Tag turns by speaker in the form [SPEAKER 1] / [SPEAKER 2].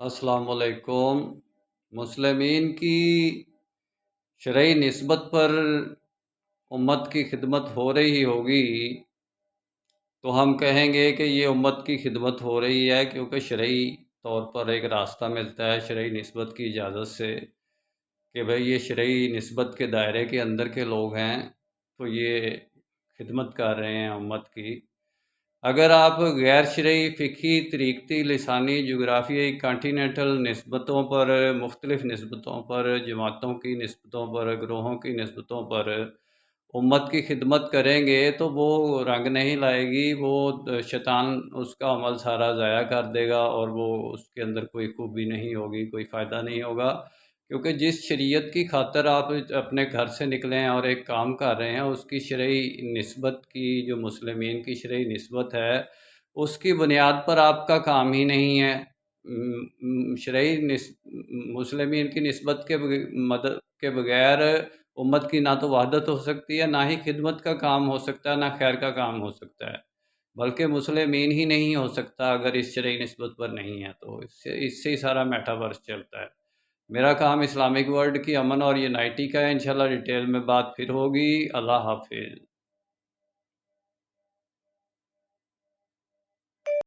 [SPEAKER 1] अस्सलाम वालेकुम। मुस्लिमीन की शरई निस्बत पर उम्मत की खिदमत हो रही होगी तो हम कहेंगे कि ये उम्मत की खिदमत हो रही है, क्योंकि शरई तौर पर एक रास्ता मिलता है शरई निस्बत की इजाज़त से कि भाई ये शरई निस्बत के दायरे के अंदर के लोग हैं, तो ये खिदमत कर रहे हैं उम्मत की। अगर आप गैर शरई फ़िक़ही तरीक़ती लिसानी जोग्राफ़ियाई कॉन्टिनेंटल निस्बतों पर, मुख्तलिफ़ निस्बतों पर, जमातों की निस्बतों पर, ग्रोहों की निस्बतों पर उम्मत की खिदमत करेंगे तो वो रंग नहीं लाएगी। वो शैतान उसका अमल सारा ज़ाया कर देगा और वो उसके अंदर कोई खूबी नहीं होगी, कोई फ़ायदा नहीं होगा। क्योंकि जिस शरीयत की खातिर आप अपने घर से निकले हैं और एक काम कर रहे हैं, उसकी शरई निस्बत की, जो मुस्लिमीन की शरई निस्बत है, उसकी बुनियाद पर आपका काम ही नहीं है। शरई मुस्लिमीन की निस्बत के मदद के बगैर उम्मत की ना तो वहदत हो सकती है, ना ही खिदमत का काम हो सकता है, ना खैर का काम हो सकता है। बल्कि मुस्लिमीन ही नहीं हो सकता अगर इस शरई निस्बत पर नहीं है, तो इससे इससे ही सारा मेटावर्स चलता है। मेरा काम इस्लामिक वर्ल्ड की अमन और यूनाइटी का है। इंशाल्लाह डिटेल में बात फिर होगी। अल्लाह हाफ़िज़।